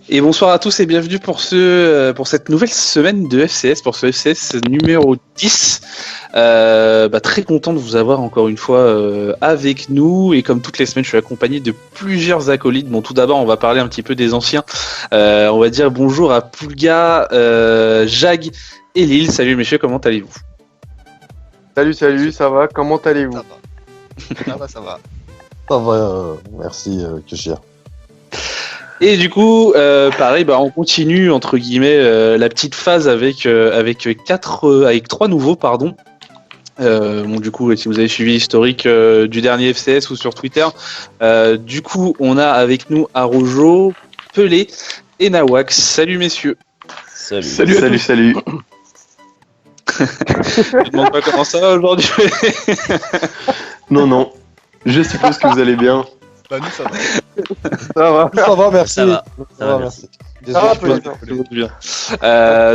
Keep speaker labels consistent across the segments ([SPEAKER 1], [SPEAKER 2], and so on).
[SPEAKER 1] Et bonsoir à tous et bienvenue pour cette nouvelle semaine de FCS, pour ce FCS numéro 10. Très content de vous avoir encore une fois avec nous, et comme toutes les semaines je suis accompagné de plusieurs acolytes. Bon, tout d'abord on va parler un petit peu des anciens. On va dire bonjour à Poulga, Jag et Lille. Salut messieurs, comment allez-vous?
[SPEAKER 2] Salut, ça va? Comment allez-vous?
[SPEAKER 3] Ça va.
[SPEAKER 4] Ça va, merci Kushia.
[SPEAKER 1] Et du coup, pareil, on continue entre guillemets la petite phase avec trois nouveaux, pardon. Du coup, si vous avez suivi l'historique du dernier FCS ou sur Twitter, du coup, on a avec nous Arojo, Pelé et Nawak. Salut messieurs.
[SPEAKER 2] Salut.
[SPEAKER 1] Je ne demande pas comment ça va aujourd'hui.
[SPEAKER 2] Non. Je suppose que vous allez bien.
[SPEAKER 3] Bah nous ça va.
[SPEAKER 4] Ça va, merci.
[SPEAKER 3] Ça va,
[SPEAKER 4] merci.
[SPEAKER 1] Bien.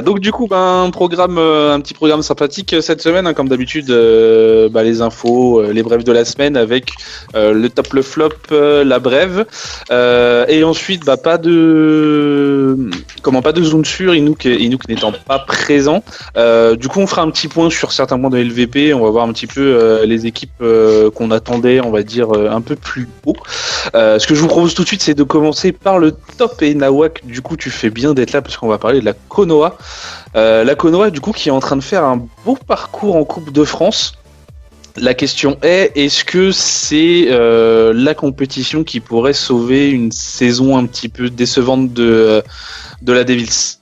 [SPEAKER 1] Donc du coup, un petit programme sympathique cette semaine, hein, comme d'habitude, les infos, les brèves de la semaine avec le top, le flop, la brève, et ensuite pas de zone sur Inouk n'étant pas présent. Du coup, on fera un petit point sur certains points de LVP. On va voir un petit peu les équipes qu'on attendait, on va dire un peu plus haut. Ce que je vous propose tout de suite, c'est de commencer par le top. Et Nawak, du coup, tu fais bien d'être là parce qu'on va parler de la Konoha. La Konoha, du coup, qui est en train de faire un beau parcours en Coupe de France. La question est-ce que c'est la compétition qui pourrait sauver une saison un petit peu décevante de la Devils?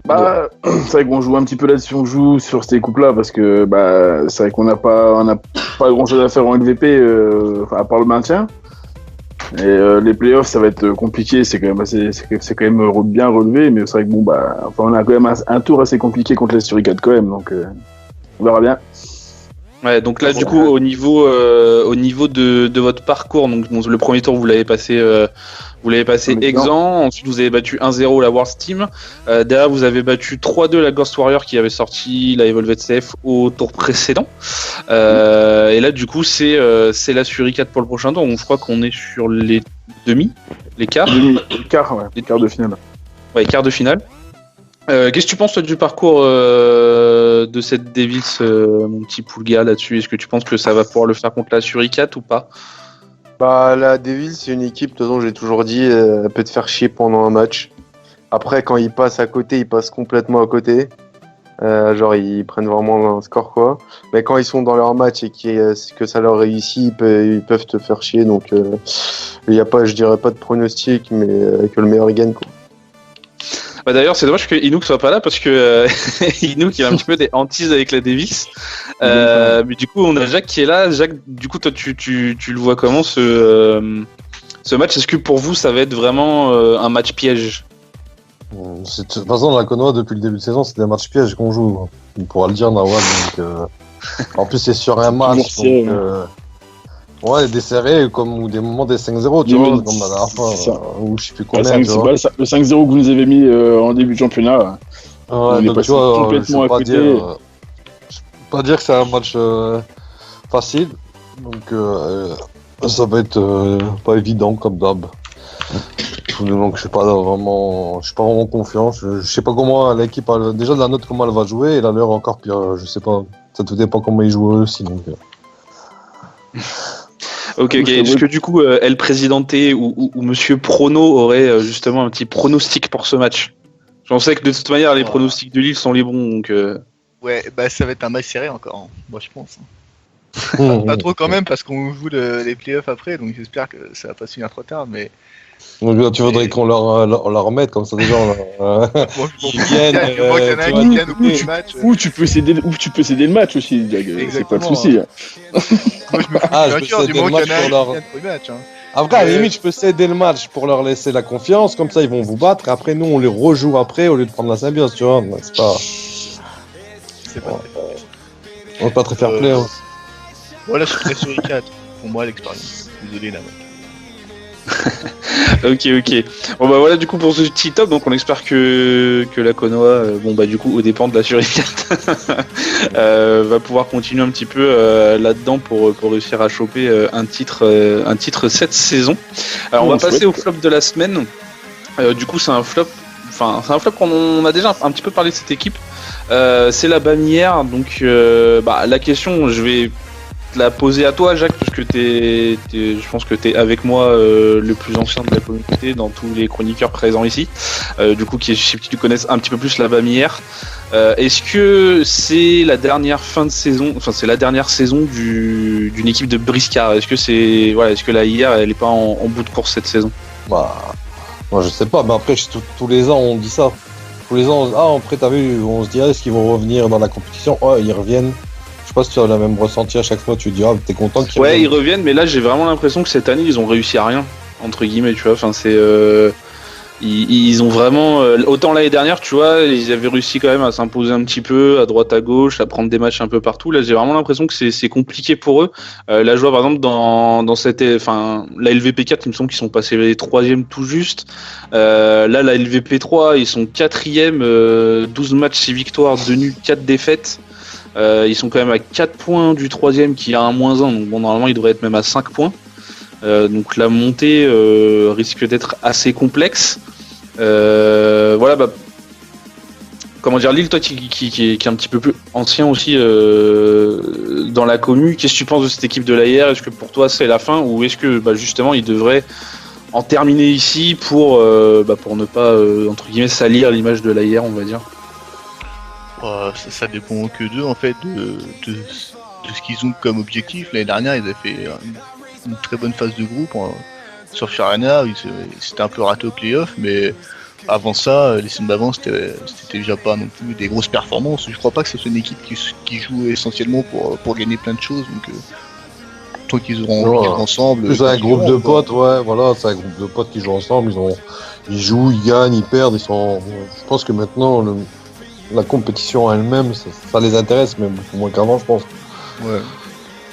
[SPEAKER 5] C'est vrai qu'on joue un petit peu là-dessus, on joue sur ces coupes-là parce que c'est vrai qu'on n'a pas grand-chose à faire en LVP, à part le maintien. Et les playoffs, ça va être compliqué, c'est quand même bien relevé, mais c'est vrai que on a quand même un tour assez compliqué contre la Suricat quand même, donc on verra bien.
[SPEAKER 1] Ouais, donc là, du coup, au niveau de votre parcours, donc le premier tour, vous l'avez passé exempt. Ensuite, vous avez battu 1-0 la World Team. Derrière, vous avez battu 3-2 la Ghost Warrior qui avait sorti la Evolved CF au tour précédent. Et là, du coup, c'est la Suricat pour le prochain tour. Donc, je crois qu'on est sur les quarts.
[SPEAKER 5] Les quarts de finale.
[SPEAKER 1] Ouais, quarts de finale. Qu'est-ce que tu penses toi, du parcours de cette Devils, mon petit Poulga, là-dessus? Est-ce que tu penses que ça va pouvoir le faire contre la Suricat ou pas?
[SPEAKER 2] La Devils, c'est une équipe, de toute façon, j'ai toujours dit, elle peut te faire chier pendant un match. Après, quand ils passent à côté, ils passent complètement à côté. Ils prennent vraiment un score, quoi. Mais quand ils sont dans leur match et que ça leur réussit, ils peuvent te faire chier. Donc, il n'y a pas, je dirais pas de pronostic, mais que le meilleur gagne, quoi.
[SPEAKER 1] D'ailleurs, c'est dommage que Inouk soit pas là parce que Inouk il a un petit peu des hantises avec la Davis. Mais du coup, on a Jacques qui est là. Jacques, du coup, toi, tu le vois comment ce match? Est-ce que pour vous, ça va être vraiment un match piège?
[SPEAKER 4] De toute façon, la Konoha, depuis le début de saison, c'est des matchs pièges qu'on joue. On pourra le dire, Nawal. En plus, c'est sur un match. Ouais, des serrés ou des moments des 5-0, tu vois, comme la dernière fois, ou je sais plus combien.
[SPEAKER 5] Le 5-0 que vous nous avez mis en début de championnat.
[SPEAKER 4] Ouais, donc tu vois, complètement à côté. Je peux pas dire que c'est un match facile, donc ça va être pas évident comme d'hab. Donc je suis pas vraiment confiant. Je sais pas comment l'équipe, déjà de la note comment elle va jouer, et la leur encore pire. Je sais pas, ça tout dépend comment ils jouent eux aussi. Donc.
[SPEAKER 1] Ok. Est-ce que du coup, El Presidente ou Monsieur Prono aurait justement un petit pronostic pour ce match? J'en sais que de toute manière, les pronostics de Lille sont les bons. Donc,
[SPEAKER 3] Ouais, ça va être un match serré encore, hein. Moi je pense. Pas trop quand même, parce qu'on joue les playoffs après, donc j'espère que ça va pas se finir trop tard, mais...
[SPEAKER 4] Donc tu voudrais qu'on leur remette comme ça déjà.
[SPEAKER 3] Ils viennent,
[SPEAKER 5] ou tu peux céder le match aussi, Jag. C'est pas le souci.
[SPEAKER 3] Moi je me fous du moment qu'il y en a qui viennent pour le match.
[SPEAKER 4] Après, à la limite, je peux céder le match pour leur laisser la confiance, comme ça ils vont vous battre, et après nous on les rejoue après au lieu de prendre la symbiose, tu vois. Donc, c'est pas... On va pas très fair play.
[SPEAKER 3] Voilà, je suis très sur 4. Pour moi, l'expérience. Désolé, là.
[SPEAKER 1] Ok. Bon voilà, du coup pour ce petit top, donc on espère que la Konoha, du coup au dépend de la Suricat, va pouvoir continuer un petit peu là-dedans pour réussir à choper un titre cette saison. Alors on va passer au flop de la semaine. Du coup, c'est un flop. Enfin, c'est un flop qu'on a déjà un petit peu parlé de cette équipe. C'est la Bagnères. Donc, la question, je vais te la poser à toi, Jacques, parce que je pense que t'es avec moi le plus ancien de la communauté dans tous les chroniqueurs présents ici. Du coup, qui tu connais un petit peu plus la Bagnères. Est-ce que c'est la dernière fin de saison, enfin c'est la dernière saison d'une équipe de briscards? Est-ce que la IR elle est pas en bout de course cette saison?
[SPEAKER 4] Bah, moi je sais pas, mais après tous les ans on dit ça. Tous les ans, après t'as vu, on se dirait est-ce qu'ils vont revenir dans la compétition? Ils reviennent. Je sais pas si tu as la même ressenti à chaque fois, tu te dis t'es content qu'ils reviennent.
[SPEAKER 1] Ouais, ils reviennent, mais là j'ai vraiment l'impression que cette année ils ont réussi à rien, entre guillemets, tu vois. Enfin c'est ils ont vraiment autant l'année dernière, tu vois, ils avaient réussi quand même à s'imposer un petit peu à droite à gauche, à prendre des matchs un peu partout. Là, j'ai vraiment l'impression que c'est compliqué pour eux. Là, je vois par exemple dans cette, enfin, la LVP4, il me semble qu'ils sont passés les 3e tout juste. Là, la LVP3, ils sont 4e, 12 matchs, 6 victoires, 2 nuls, 4 défaites. Ils sont quand même à 4 points du 3e qui a un -1, donc bon, normalement, ils devraient être même à 5 points. Donc la montée risque d'être assez complexe. Comment dire, Lille, toi qui est un petit peu plus ancien aussi dans la commu, qu'est-ce que tu penses de cette équipe de l'AIR? Est-ce que pour toi c'est la fin, ou est-ce que justement ils devraient en terminer ici pour ne pas entre guillemets salir l'image de l'AIR, on va dire?
[SPEAKER 3] Ça dépend que d'eux en fait, de ce qu'ils ont comme objectif. L'année dernière ils avaient fait une très bonne phase de groupe sur Arena, c'était un peu raté au playoff, mais avant ça, les semaines d'avant, c'était déjà pas non plus des grosses performances. Je crois pas que c'est une équipe qui joue essentiellement pour gagner plein de choses, donc tant qu'ils auront envie de jouer ensemble.
[SPEAKER 4] C'est un groupe de potes, ouais, voilà, c'est un groupe de potes qui jouent ensemble, ils jouent, ils gagnent, ils perdent, je pense que maintenant, la compétition elle-même, ça les intéresse, mais beaucoup moins qu'avant, je pense.
[SPEAKER 3] Ouais.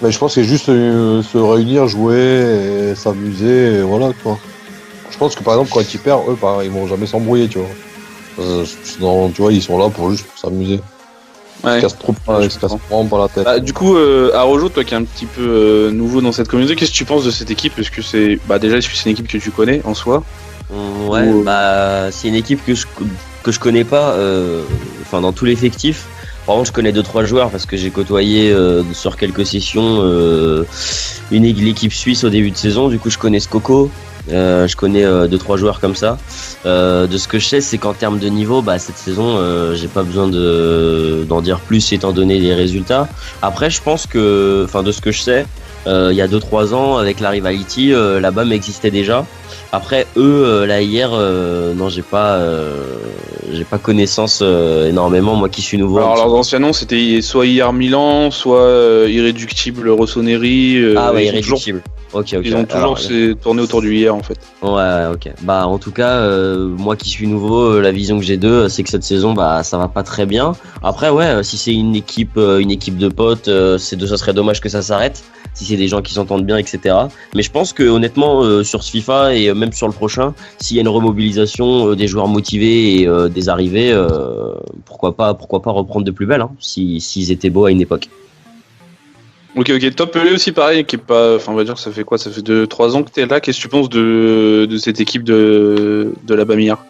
[SPEAKER 4] Mais je pense que c'est juste se réunir, jouer et s'amuser, et voilà quoi. Je pense que par exemple quand ils perdent, eux ils vont jamais s'embrouiller, tu vois. Tu vois, ils sont là pour juste s'amuser.
[SPEAKER 1] Ouais.
[SPEAKER 4] Ils se cassent vraiment pas la tête.
[SPEAKER 1] Du coup, Arojo, toi qui es un petit peu nouveau dans cette communauté, qu'est-ce que tu penses de cette équipe? Est-ce que c'est déjà est-ce que c'est une équipe que tu connais en soi?
[SPEAKER 6] Ouais, c'est une équipe que je connais pas, dans tout l'effectif. Par contre, je connais 2-3 joueurs parce que j'ai côtoyé sur quelques sessions l'équipe suisse au début de saison. Du coup, je connais Skoko, je connais 2-3 joueurs comme ça. De ce que je sais, c'est qu'en termes de niveau, cette saison, j'ai pas besoin d'en dire plus étant donné les résultats. Après, je pense que, de ce que je sais, il y a 2-3 ans, avec la Rivality, la BAM existait déjà. Après, eux, là hier, non, j'ai pas connaissance énormément, moi qui suis nouveau.
[SPEAKER 1] Alors, leurs anciens noms, c'était soit IR Milan, soit Irréductible Rossoneri.
[SPEAKER 6] Ouais, Irréductible. Ok.
[SPEAKER 1] Ils ont toujours tourné autour du IR en fait.
[SPEAKER 6] Ouais, ok. En tout cas, moi qui suis nouveau, la vision que j'ai d'eux, c'est que cette saison, ça va pas très bien. Après, ouais, si c'est une équipe de potes, ça serait dommage que ça s'arrête. Si c'est des gens qui s'entendent bien, etc. Mais je pense que honnêtement, sur ce FIFA et même sur le prochain, s'il y a une remobilisation des joueurs motivés et des arrivées, pourquoi pas reprendre de plus belle, s'ils étaient beaux à une époque.
[SPEAKER 1] Ok, Top Pelé aussi pareil, qui est pas, on va dire que ça fait quoi? Ça fait 2-3 ans que t'es là. Qu'est-ce que tu penses de cette équipe de la Bamia?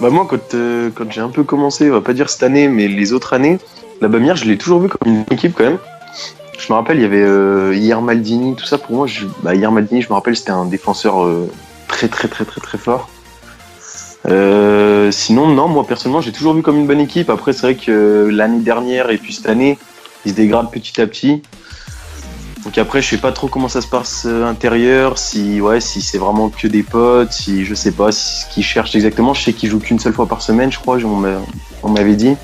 [SPEAKER 2] Moi, quand j'ai un peu commencé, on va pas dire cette année, mais les autres années, la Bamia, je l'ai toujours vu comme une équipe quand même. Je me rappelle, il y avait hier Maldini, tout ça. Pour moi, hier Maldini, je me rappelle, c'était un défenseur très très très très très fort. Sinon, non, moi personnellement, j'ai toujours vu comme une bonne équipe. Après, c'est vrai que l'année dernière et puis cette année, ils se dégradent petit à petit. Donc après, je sais pas trop comment ça se passe intérieur, si c'est vraiment que des potes, si je sais pas ce qu'ils cherchent exactement. Je sais qu'ils jouent qu'une seule fois par semaine, je crois, on m'avait dit.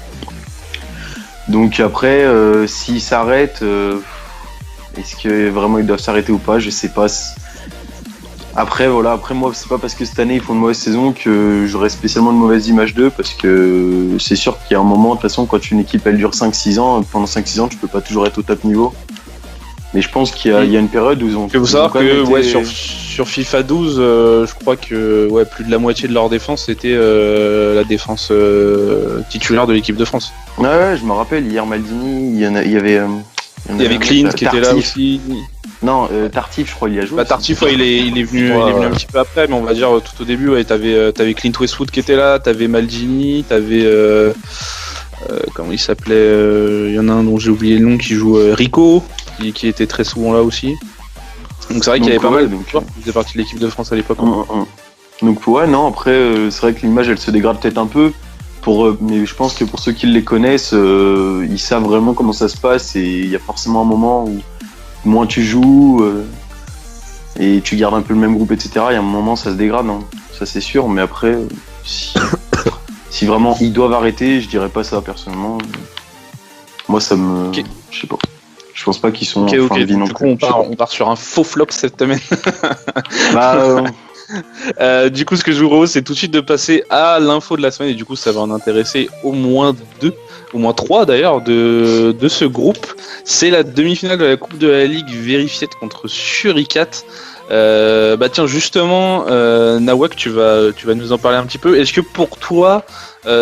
[SPEAKER 2] Donc après, s'ils s'arrêtent, est-ce que vraiment ils doivent s'arrêter ou pas? Je sais pas. Après moi, c'est pas parce que cette année ils font une mauvaise saison que j'aurais spécialement une mauvaise image d'eux, parce que c'est sûr qu'il y a un moment, de toute façon, quand une équipe elle dure 5-6 ans, pendant 5-6 ans, tu peux pas toujours être au top niveau. Mais je pense qu'il y a une période où ils ont.
[SPEAKER 1] Il faut savoir que sur FIFA 12, je crois que plus de la moitié de leur défense c'était la défense titulaire de l'équipe de France.
[SPEAKER 2] Ouais, je me rappelle, hier Maldini, il y en
[SPEAKER 1] Il y avait Clint qui était là aussi.
[SPEAKER 7] Non, Tartif, je crois, il y a joué.
[SPEAKER 1] Bah, Tartif, il est venu un petit peu après, mais on va dire tout au début, t'avais Clint Westwood qui était là, t'avais Maldini, t'avais. Comment il s'appelait il y en a un dont j'ai oublié le nom qui joue Rico, qui était très souvent là aussi. Donc c'est vrai qu'il y avait pas mal de joueurs qui faisaient partie de l'équipe de France à l'époque.
[SPEAKER 7] Donc ouais, non, après, c'est vrai que l'image, elle se dégrade peut-être un peu. Mais je pense que pour ceux qui les connaissent, ils savent vraiment comment ça se passe et il y a forcément un moment où moins tu joues et tu gardes un peu le même groupe, etc. Il y a un moment ça se dégrade, hein. Ça c'est sûr, mais après, si vraiment ils doivent arrêter, je dirais pas ça personnellement. Moi ça me... Okay. Je sais pas. Je pense pas qu'ils sont en fin de vie non plus.
[SPEAKER 1] Du coup on part sur un faux flop cette semaine. Du coup, ce que je vous propose, c'est tout de suite de passer à l'info de la semaine, et du coup, ça va en intéresser au moins 3 d'ailleurs de ce groupe. C'est la demi-finale de la Coupe de la Ligue Verified contre Suricat. Tiens, justement, Nawak, tu vas nous en parler un petit peu. Est-ce que pour toi,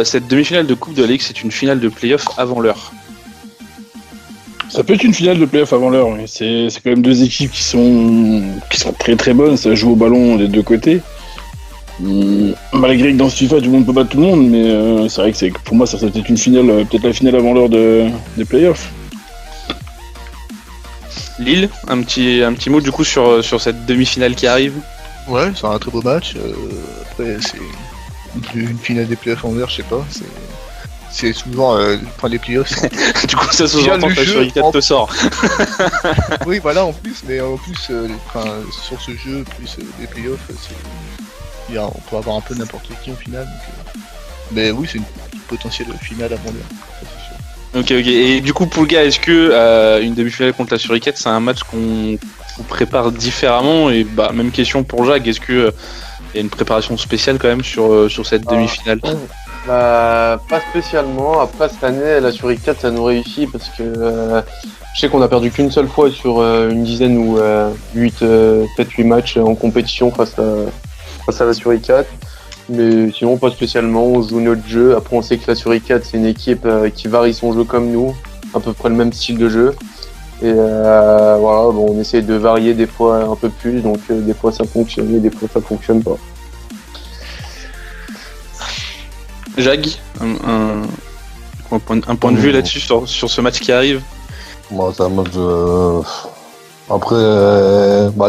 [SPEAKER 1] cette demi-finale de Coupe de la Ligue, c'est une finale de play-off avant l'heure ?
[SPEAKER 5] Ça peut être une finale de play-off avant l'heure, mais c'est quand même deux équipes qui sont très très bonnes, ça joue au ballon des deux côtés. Malgré que dans ce FIFA tout le monde peut battre tout le monde, mais c'est vrai que pour moi ça peut être une finale, peut-être la finale avant l'heure des play-offs.
[SPEAKER 1] Lille, un petit mot du coup sur cette demi-finale qui arrive.
[SPEAKER 3] Ouais, c'est un très beau match. Après c'est une finale des play-offs avant l'heure, je sais pas. C'est souvent les playoffs.
[SPEAKER 1] Du coup, ça sous-entend que la Suricat te sort.
[SPEAKER 3] Oui, voilà, en plus, mais en plus, sur ce jeu, plus les playoffs, on peut avoir un peu n'importe qui en finale. Mais oui, c'est une potentielle finale avant l'heure.
[SPEAKER 1] Ok. Et du coup, pour le gars, est-ce que une demi-finale contre la Suricat, c'est un match qu'on prépare différemment ? Et même question pour Jacques, est-ce que y a une préparation spéciale quand même sur cette demi-finale ?
[SPEAKER 2] Pas spécialement. Après cette année, la Suricat ça nous réussit parce que je sais qu'on a perdu qu'une seule fois sur une dizaine ou 8 matchs en compétition face à la Suricat. Mais sinon pas spécialement, on joue notre jeu. Après on sait que la Suricat c'est une équipe qui varie son jeu comme nous, à peu près le même style de jeu. Et on essaie de varier des fois un peu plus, donc des fois ça fonctionne et des fois ça fonctionne pas.
[SPEAKER 1] Jag, un point de vue là-dessus sur ce match qui arrive.
[SPEAKER 4] Moi, c'est un match. Après,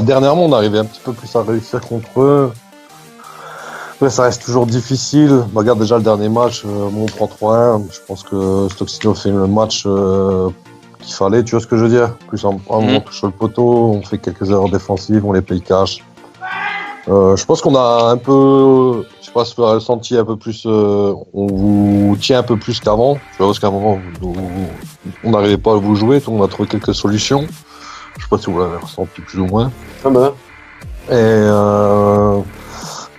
[SPEAKER 4] dernièrement, on arrivait un petit peu plus à réussir contre eux. Après, ça reste toujours difficile. Regarde déjà le dernier match, on prend 3-1. Je pense que Stoxino fait le match qu'il fallait, tu vois ce que je veux dire. Plus on touche sur le poteau, on fait quelques erreurs défensives, on les paye cash. Je pense qu'on a un peu, je sais pas si vous avez ressenti un peu plus, on vous tient un peu plus qu'avant. Tu vois, parce qu'à un moment, on n'arrivait pas à vous jouer, on a trouvé quelques solutions. Je sais pas si vous l'avez ressenti plus ou moins. Et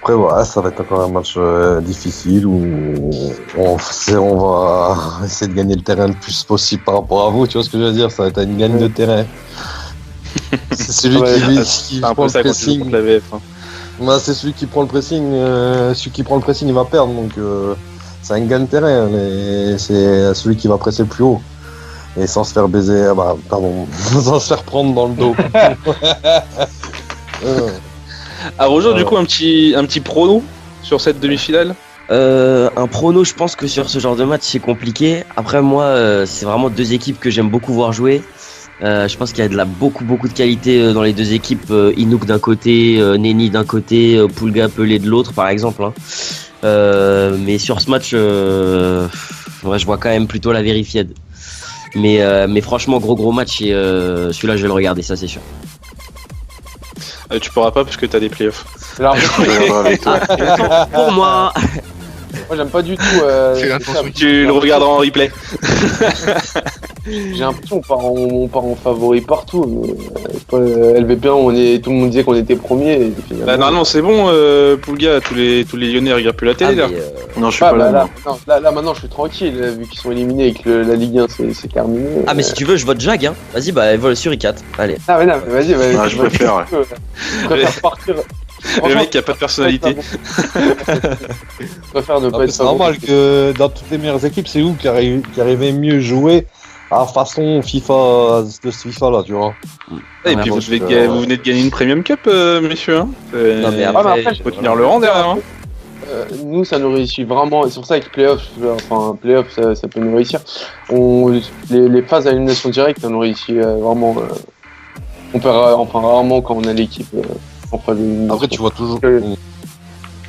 [SPEAKER 4] après, voilà, ça va être encore un match difficile où on va essayer de gagner le terrain le plus possible par rapport à vous. Tu vois ce que je veux dire? Ça va être une gagne de terrain. C'est celui qui prend le pressing. C'est celui qui prend le pressing. Celui qui prend le pressing, il va perdre. Donc, c'est un gain de terrain. Mais c'est celui qui va presser le plus haut. Et sans se faire baiser. Sans se faire prendre dans le dos.
[SPEAKER 1] Roger, du coup, un petit prono sur cette demi-finale.
[SPEAKER 6] Un prono, je pense que sur ce genre de match, c'est compliqué. Après, moi, c'est vraiment deux équipes que j'aime beaucoup voir jouer. Je pense qu'il y a beaucoup de qualité dans les deux équipes. Inouk d'un côté, Neni d'un côté, Poulga Pelé de l'autre, par exemple. Mais sur ce match, je vois quand même plutôt la Verified. Mais franchement, gros match. Et celui-là, je vais le regarder, ça c'est sûr.
[SPEAKER 1] Tu pourras pas parce que t'as des playoffs.
[SPEAKER 6] Pour moi.
[SPEAKER 2] Moi j'aime pas du tout.
[SPEAKER 1] Tu le regarderas en replay.
[SPEAKER 2] J'ai l'impression qu'on part en favori partout. LVP1, tout le monde disait qu'on était premier.
[SPEAKER 1] Normalement c'est bon, Poulga, tous les Lyonnais regardent plus la télé là.
[SPEAKER 2] Non, je suis pas là. Là maintenant je suis tranquille, vu qu'ils sont éliminés et que la Ligue 1 c'est terminé.
[SPEAKER 6] Ah mais si tu veux, je vote Jag. Hein. Vas-y, vole sur I4. Allez.
[SPEAKER 2] Ah mais non, vas-y.
[SPEAKER 7] Je préfère.
[SPEAKER 2] Je préfère partir.
[SPEAKER 1] Le mec qui a pas de personnalité.
[SPEAKER 2] Je préfère ne pas être.
[SPEAKER 4] C'est normal que dans toutes les meilleures équipes, c'est vous qui arrivez mieux jouer façon FIFA de ce FIFA là, tu vois.
[SPEAKER 1] Et puis vous venez de gagner une Premium Cup, messieurs. Hein.
[SPEAKER 6] Non, mais après,
[SPEAKER 1] faut tenir le rang derrière. Hein.
[SPEAKER 2] Nous, ça nous réussit vraiment. Et c'est pour ça que playoff, ça peut nous réussir. Les phases à élimination directe, ça nous réussit vraiment. On perd rarement quand on a l'équipe.
[SPEAKER 4] Après, tu vois toujours.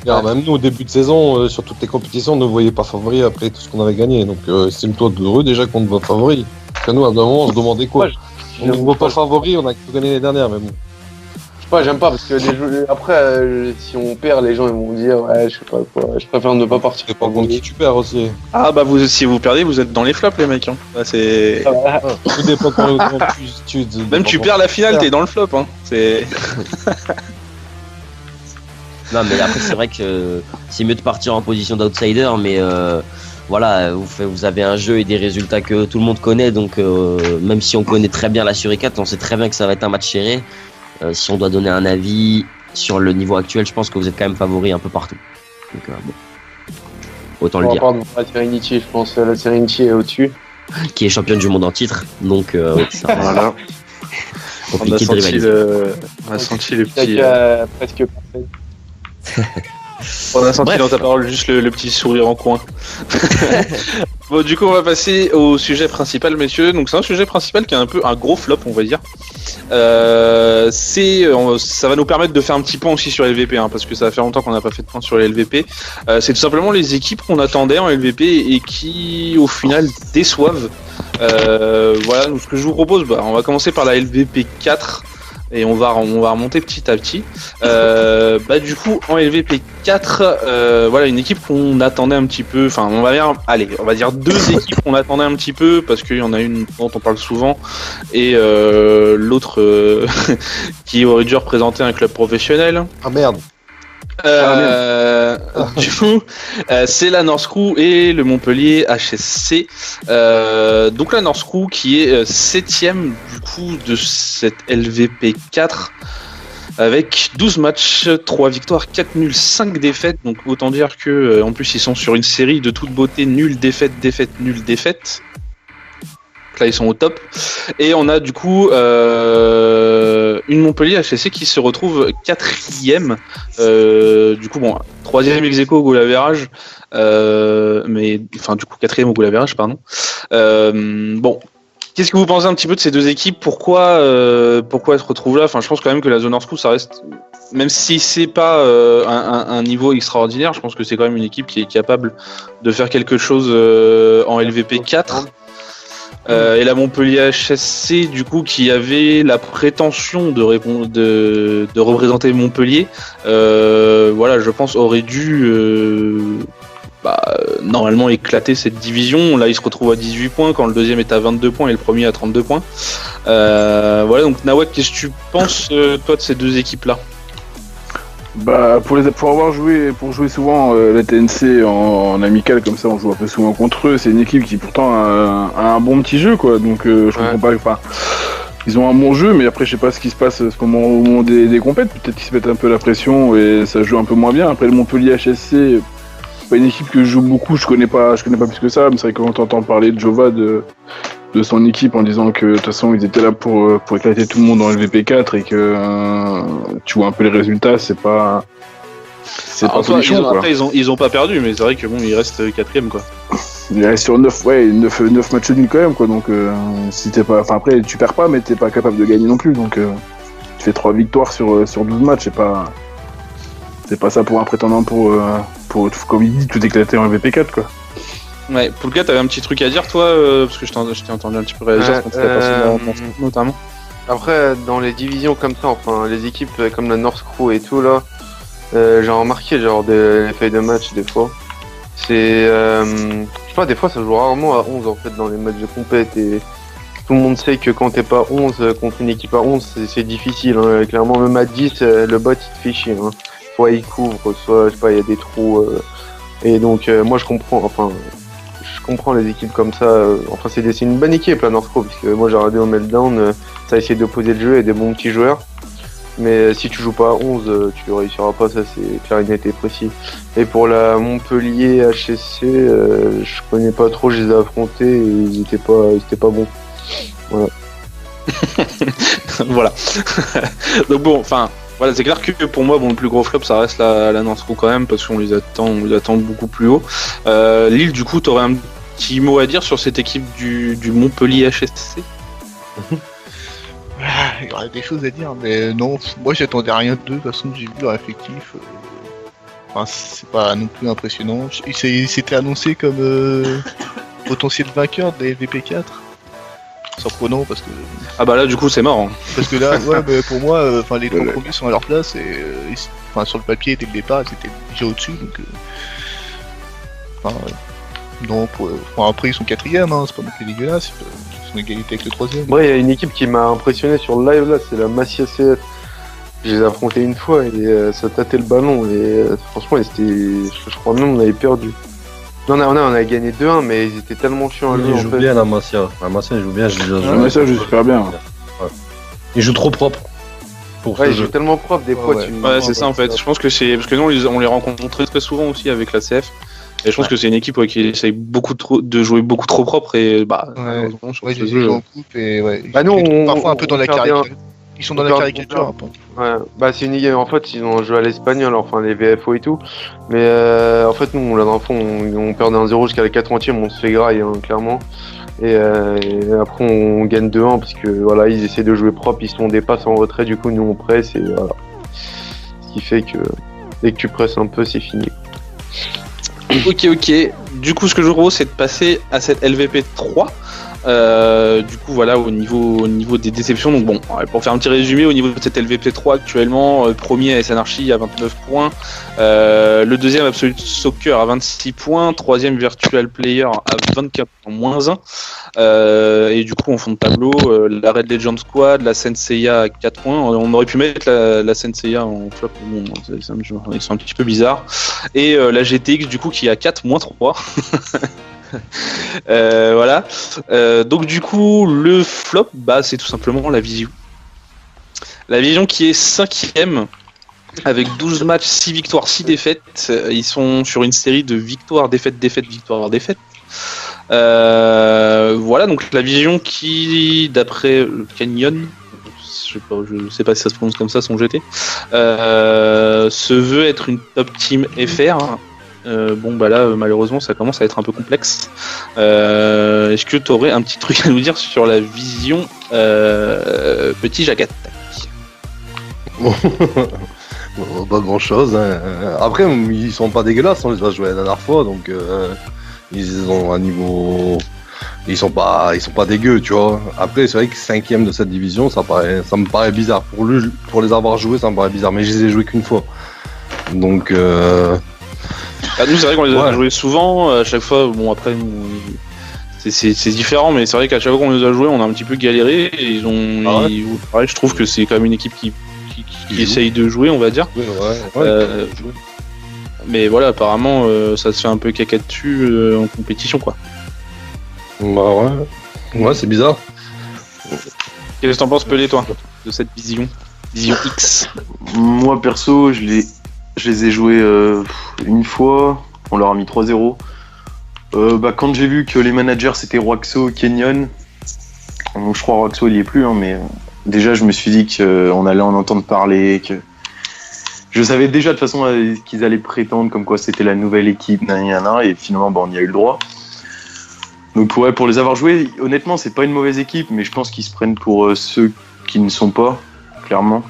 [SPEAKER 4] Regarde, même nous, au début de saison, sur toutes les compétitions, on ne voyait pas favori après tout ce qu'on avait gagné. Donc, estime-toi heureux déjà qu'on ne voit favori. Parce que nous, à un moment, on se demandait quoi. On ne voit pas favori, on a gagné l'année dernière, même.
[SPEAKER 2] Je sais pas, j'aime pas parce que après, si on perd, les gens ils vont dire ouais, je sais pas quoi. Je préfère ne pas partir.
[SPEAKER 4] C'est pas contre qui tu perds aussi.
[SPEAKER 1] Ah bah si vous perdez, vous êtes dans les flops, les mecs. Hein. Là, c'est.
[SPEAKER 4] Tout dépend quand
[SPEAKER 1] Même tu perds la finale, t'es dans le flop. Hein. C'est.
[SPEAKER 6] Non, mais après, c'est vrai que c'est mieux de partir en position d'outsider, mais voilà, vous avez un jeu et des résultats que tout le monde connaît, donc même si on connaît très bien la Suricate, on sait très bien que ça va être un match serré. Si on doit donner un avis sur le niveau actuel, je pense que vous êtes quand même favori un peu partout. Donc, bon. Autant le dire.
[SPEAKER 2] La Serenity, je pense la Serenity est au-dessus.
[SPEAKER 6] Qui est championne du monde en titre, donc ça
[SPEAKER 1] voilà.
[SPEAKER 6] On a senti
[SPEAKER 1] le petit.
[SPEAKER 2] Presque parfait.
[SPEAKER 1] On a senti dans ta parole juste le petit sourire en coin. Bon, du coup, on va passer au sujet principal, messieurs. Donc, c'est un sujet principal qui est un peu un gros flop, on va dire. Ça va nous permettre de faire un petit point aussi sur LVP, hein, parce que ça fait longtemps qu'on n'a pas fait de point sur les LVP. C'est tout simplement les équipes qu'on attendait en LVP et qui, au final, déçoivent. Voilà, donc ce que je vous propose, on va commencer par la LVP 4. Et on va remonter petit à petit. Du coup, en LVP 4, voilà une équipe qu'on attendait un petit peu. Enfin, on va dire deux équipes qu'on attendait un petit peu parce qu'il y en a une dont on parle souvent et l'autre qui aurait dû représenter un club professionnel.
[SPEAKER 4] Ah merde.
[SPEAKER 1] Du coup, c'est la North Crew et le Montpellier HSC. Donc la North Crew qui est 7ème du coup de cette LVP 4 avec 12 matchs, 3 victoires, 4 nuls, 5 défaites. Donc autant dire que en plus ils sont sur une série de toute beauté, nul, défaite, défaite, nul, défaite. Là ils sont au top et on a du coup une Montpellier HSC qui se retrouve 4ème, du coup 3ème ex-aequo au goal average, mais enfin du coup 4ème au goal average pardon. Qu'est-ce que vous pensez un petit peu de ces deux équipes, pourquoi elles se retrouvent là? Enfin je pense quand même que la zone North Crew ça reste, même si c'est pas un niveau extraordinaire, je pense que c'est quand même une équipe qui est capable de faire quelque chose en LVP 4. Et la Montpellier HSC du coup qui avait la prétention de représenter Montpellier, voilà je pense aurait dû normalement éclater cette division. Là il se retrouve à 18 points quand le deuxième est à 22 points et le premier à 32 points. Voilà donc Nawak, qu'est-ce que tu penses toi de ces deux équipes là?
[SPEAKER 5] Pour jouer souvent la TNC en amical comme ça, on joue un peu souvent contre eux. C'est une équipe qui pourtant a un bon petit jeu quoi. Donc je comprends pas. Enfin, ils ont un bon jeu, mais après je sais pas ce qui se passe à ce moment des compètes. Peut-être qu'ils se mettent un peu la pression et ça joue un peu moins bien. Après le Montpellier HSC, c'est pas une équipe que je joue beaucoup. Je connais pas plus que ça. Mais c'est vrai que quand on entend parler de Jova de son équipe en disant que de toute façon ils étaient là pour éclater tout le monde dans le LVP4 et que tu vois un peu les résultats, c'est pas folichon, quoi.
[SPEAKER 1] Après ils ont pas perdu, mais c'est vrai que ils restent 4ème quoi.
[SPEAKER 5] Il reste sur 9 matchs nuls quand même quoi, donc si t'es pas, enfin après tu perds pas mais t'es pas capable de gagner non plus, donc tu fais 3 victoires sur 12 matchs, c'est pas ça pour un prétendant pour comme il dit tout éclater en LVP4 quoi.
[SPEAKER 1] Ouais, Poulka, t'avais un petit truc à dire toi, parce que je t'ai entendu un petit peu réagir quand t'étais passé notamment.
[SPEAKER 2] Après, dans les divisions comme ça, enfin les équipes comme la North Crew et tout là, j'ai remarqué les feuilles de match des fois. C'est, je sais pas, des fois ça joue rarement à 11 en fait dans les matchs de compète et tout le monde sait que quand t'es pas 11 contre une équipe à 11, c'est difficile. Hein. Clairement, même à 10, le bot il te fait chier. Hein. Soit il couvre, soit je sais pas, il y a des trous. Et donc moi je comprends les équipes comme ça. Enfin, c'est une bonne équipe la North Crew, parce que moi j'ai regardé au Meltdown, ça a essayé d'opposer le jeu et des bons petits joueurs. Mais si tu joues pas à 11, tu réussiras pas, ça c'est clair et net et précis. Et pour la Montpellier HSC, je connais pas trop, je les ai affrontés et ils étaient pas bons.
[SPEAKER 1] Voilà. Donc bon, enfin, voilà, c'est clair que pour moi, bon, le plus gros flop, ça reste la Nantes-Roux quand même, parce qu'on les attend beaucoup plus haut. Lille, du coup, t'aurais un petit mot à dire sur cette équipe du Montpellier HSC?
[SPEAKER 3] Il y aurait des choses à dire, mais non, moi j'attendais rien d'eux, de toute façon j'ai vu leur effectif. Enfin, c'est pas non plus impressionnant. C'était annoncé comme potentiel vainqueur des VP4. Surprenant parce que.
[SPEAKER 1] Ah bah là, du coup, c'est mort. Hein.
[SPEAKER 3] Parce que là, ouais, mais pour moi, les trois premiers sont à leur place et sur le papier, dès le départ, ils étaient déjà au-dessus, donc. Non, après ils sont quatrième, hein, c'est pas non plus dégueulasse, ils sont en égalité avec le troisième.
[SPEAKER 2] Ouais, il y a une équipe qui m'a impressionné sur le live là, c'est la Massy CF. Je les ai affrontés une fois et ça tâtait le ballon et franchement, je crois même on avait perdu. Non, on a gagné 2-1, mais ils étaient tellement chiants à jouer.
[SPEAKER 4] Ils jouent bien la Masia. La Masia, ils jouent bien.
[SPEAKER 5] La Masia joue super bien.
[SPEAKER 4] Ouais. Ils jouent trop propre.
[SPEAKER 2] Ouais, ils jouent tellement propre des fois.
[SPEAKER 1] Ouais, c'est ça en fait. Je pense que c'est parce que nous on les rencontre très souvent aussi avec la CF. Et je pense que c'est une équipe qui essaye de jouer beaucoup trop propre et
[SPEAKER 3] ils jouent en coupe et parfois un peu dans la caricature. Ils sont dans la caricature.
[SPEAKER 2] Ouais, c'est une en fait ils ont joué à l'espagnol, enfin les VFO et tout. Mais en fait nous là dans le fond on perd 1-0 jusqu'à la 80e, on se fait graille hein, clairement. Et après on gagne 2-1 parce que voilà ils essaient de jouer propre, ils se font des passes en retrait, du coup nous on presse et voilà. Ce qui fait que dès que tu presses un peu c'est fini.
[SPEAKER 1] Ok. Du coup, ce que je vous propose, c'est de passer à cette LVP 3. Du coup, voilà, au niveau des déceptions. Donc bon, pour faire un petit résumé, au niveau de cette LVP 3 actuellement, premier AS Anarchy à 29 points, le deuxième Absolute Soccer à 26 points, troisième Virtual Player à 24 points, moins 1. Et du coup, en fond de tableau, la Red Legend Squad, la Senseiya à 4 points. On aurait pu mettre la Senseiya en flop, mais bon, ils sont un petit peu bizarres. Et la GTX, du coup, qui est à 4, moins 3. Voilà. Donc du coup, le flop, c'est tout simplement la Vision. La Vision qui est 5ème avec 12 matchs, 6 victoires, 6 défaites. Ils sont sur une série de victoires, défaites, défaites, victoires, défaites. Voilà, donc la Vision qui, d'après le Canyon, je sais pas si ça se prononce comme ça, son GT, se veut être une top team FR. Là malheureusement ça commence à être un peu complexe. Est-ce que tu aurais un petit truc à nous dire sur la Vision, petit Jacques Attack?
[SPEAKER 4] Pas grand chose hein. Après ils sont pas dégueulasses, on les a joués la dernière fois donc ils ont un niveau, ils sont pas dégueux tu vois. Après c'est vrai que 5ème de cette division ça me paraît bizarre pour les avoir joués, ça me paraît bizarre, mais je les ai joués qu'une fois donc
[SPEAKER 1] nous c'est vrai qu'on les a joués souvent, à chaque fois, bon après c'est différent, mais c'est vrai qu'à chaque fois qu'on les a joués on a un petit peu galéré et pareil, je trouve que c'est quand même une équipe qui essaye de jouer, on va dire. Mais voilà, apparemment ça se fait un peu caca dessus en compétition quoi.
[SPEAKER 4] Ouais, c'est bizarre.
[SPEAKER 1] Qu'est-ce que t'en penses, Pelé, toi, de cette Vision X?
[SPEAKER 7] Moi perso, je les ai joués une fois, on leur a mis 3-0. Quand j'ai vu que les managers c'était Roaxo, Kenyon, je crois Roaxo il y est plus, hein, mais déjà je me suis dit qu'on allait en entendre parler, que je savais déjà de toute façon qu'ils allaient prétendre comme quoi c'était la nouvelle équipe, et finalement on y a eu le droit. Donc ouais, pour les avoir joués, honnêtement c'est pas une mauvaise équipe, mais je pense qu'ils se prennent pour ceux qui ne sont pas, clairement.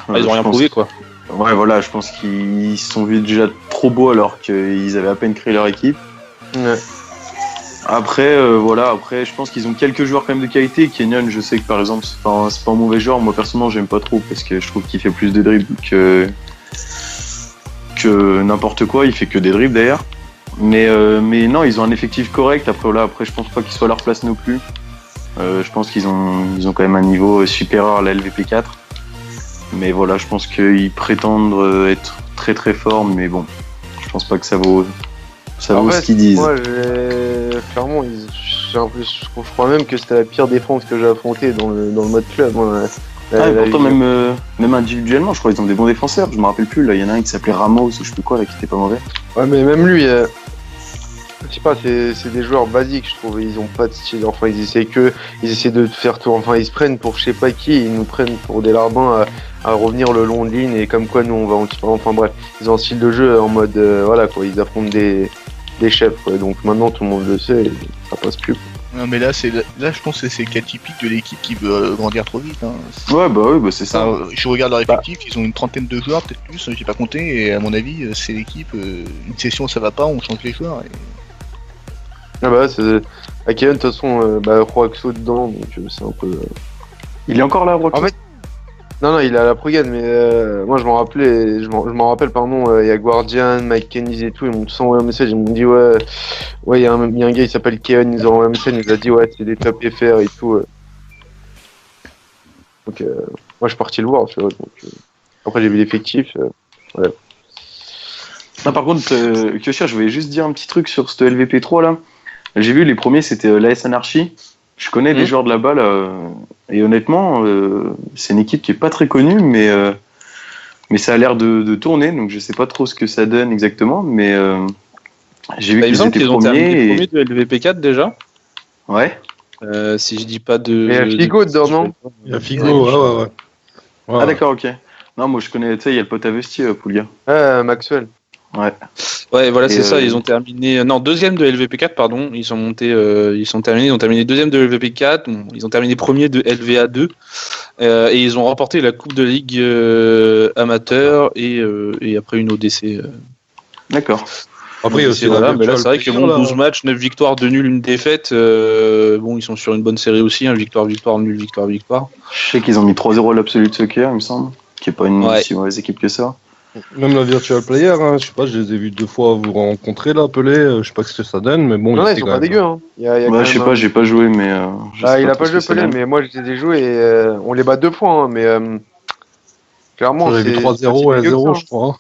[SPEAKER 1] Ils ont rien prouvé quoi.
[SPEAKER 7] Ouais, voilà, je pense qu'ils se sont vus déjà trop beaux alors qu'ils avaient à peine créé leur équipe.
[SPEAKER 2] Ouais.
[SPEAKER 7] Après, je pense qu'ils ont quelques joueurs quand même de qualité. Kenyon, je sais que par exemple, c'est pas un mauvais joueur. Moi, personnellement, j'aime pas trop parce que je trouve qu'il fait plus de dribbles que n'importe quoi. Il fait que des dribbles d'ailleurs. Mais non, ils ont un effectif correct. Après, je pense pas qu'ils soient à leur place non plus. Je pense qu'ils ont quand même un niveau supérieur à la LVP4. Mais voilà, je pense qu'ils prétendent être très très forts, mais bon, je pense pas que ça vaut ce qu'ils disent.
[SPEAKER 2] Moi, clairement, je crois même que c'était la pire défense que j'ai affrontée dans le mode club.
[SPEAKER 7] Pourtant, même individuellement, je crois qu'ils ont des bons défenseurs. Je me rappelle plus, là, il y en a un qui s'appelait Ramos, ou je sais plus quoi, là, qui était pas mauvais.
[SPEAKER 2] Ouais, mais même lui, je sais pas, c'est des joueurs basiques, je trouve. Ils ont pas de style. Enfin, ils essaient de faire tout. Enfin, ils se prennent pour je sais pas qui. Ils nous prennent pour des larbins à revenir le long de ligne et comme quoi nous on va. Enfin bref, ils ont un style de jeu en mode voilà quoi. Ils affrontent des chefs quoi. Donc maintenant tout le monde le sait. Et ça passe plus.
[SPEAKER 3] Non mais là je pense que c'est le cas typique de l'équipe qui veut grandir trop vite. Hein.
[SPEAKER 7] Ouais bah c'est ça.
[SPEAKER 3] Je regarde leur effectif, ils ont une trentaine de joueurs, peut-être plus, j'ai pas compté, et à mon avis c'est l'équipe, une session ça va pas, on change les joueurs.
[SPEAKER 2] Ah bah c'est à Kevin de toute façon Roaxo dedans donc c'est un peu.
[SPEAKER 7] Il est encore là Roaxo.
[SPEAKER 2] En fait, non il est à la Progane mais moi je m'en rappelle pardon, il y a Guardian, Mike Kenny et tout, ils m'ont tous envoyé un message, ils m'ont dit ouais il y a un gars il s'appelle Kevin, ils nous ont envoyé un message, il nous a dit ouais c'est des top FR et tout. Donc moi je suis parti le voir tu vois, donc après j'ai vu l'effectif ouais.
[SPEAKER 7] Non, par contre Kyoshia, je voulais juste dire un petit truc sur ce LVP3 là. J'ai vu les premiers c'était l'AS Anarchy. Je connais les joueurs de là-bas là, et honnêtement c'est une équipe qui est pas très connue mais ça a l'air de tourner, donc je sais pas trop ce que ça donne exactement, mais j'ai vu qu'ils étaient premiers
[SPEAKER 1] de LVP4 déjà.
[SPEAKER 7] Ouais.
[SPEAKER 1] Si je dis pas de.
[SPEAKER 2] Mais il y a Figo dedans, non?
[SPEAKER 4] Il y a Figo, ouais.
[SPEAKER 7] Ah d'accord, ok. Non, moi je connais, tu sais, il y a le pote à Vesti, Poulia.
[SPEAKER 2] Maxwell.
[SPEAKER 7] Ouais,
[SPEAKER 1] voilà, c'est ça. Ils ont terminé. Non, deuxième de LVP4, pardon. Ils sont montés. Ils ont terminé deuxième de LVP4. Ils ont terminé premier de LVA2. Et ils ont remporté la Coupe de Ligue amateur et après une ODC.
[SPEAKER 7] D'accord.
[SPEAKER 4] Après, aussi,
[SPEAKER 1] voilà, mais là, c'est vrai que 12 matchs, 9 victoires, 2 nuls, une défaite. Bon, ils sont sur une bonne série aussi. Victoire, nul, victoire.
[SPEAKER 7] Je sais qu'ils ont mis 3-0 à l'Absolute Soccer, il me semble. Qui est pas une si mauvaise équipe que ça.
[SPEAKER 4] Même la Virtual Player, hein, je sais pas, je les ai vus 2 fois vous rencontrer là, Pelé, je sais pas ce que ça donne, mais bon.
[SPEAKER 2] Non, ils sont pas dégueux. Hein.
[SPEAKER 7] Ouais, je sais pas, j'ai pas joué, mais.
[SPEAKER 2] Il a pas joué Pelé, mais moi je les ai joués et on les bat 2 fois, hein, mais clairement.
[SPEAKER 4] C'est 3-0 et 1-0, je crois.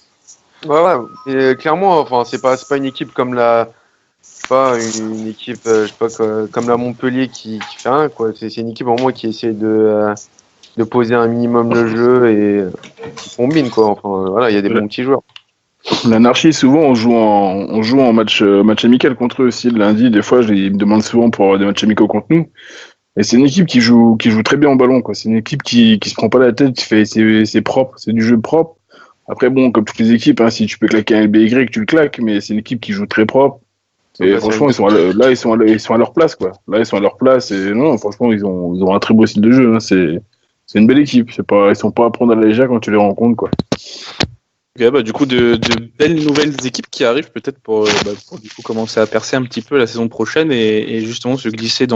[SPEAKER 2] Ouais, et clairement, enfin, c'est pas une équipe comme une équipe, je sais pas, comme la Montpellier qui fait rien, quoi. C'est une équipe au moins qui essaie de poser un minimum le jeu et qui combine, quoi. Enfin, voilà, il y a des bons petits joueurs.
[SPEAKER 5] L'Anarchie, souvent, on joue en match amical contre eux aussi le lundi. Des fois, ils me demandent souvent pour avoir des matchs amicaux contre nous. Et c'est une équipe qui joue très bien au ballon, quoi. C'est une équipe qui se prend pas la tête, c'est propre, c'est du jeu propre. Après, bon, comme toutes les équipes, hein, si tu peux claquer un LBY, tu le claques, mais c'est une équipe qui joue très propre. Et franchement, ils sont à leur place, quoi. Là, ils sont à leur place. Et non, franchement, ils ont un très beau style de jeu. Hein. C'est une belle équipe. Ils sont pas à prendre à la légère quand tu les rencontres, quoi.
[SPEAKER 1] Okay, du coup, de belles nouvelles équipes qui arrivent peut-être pour du coup commencer à percer un petit peu la saison prochaine et justement se glisser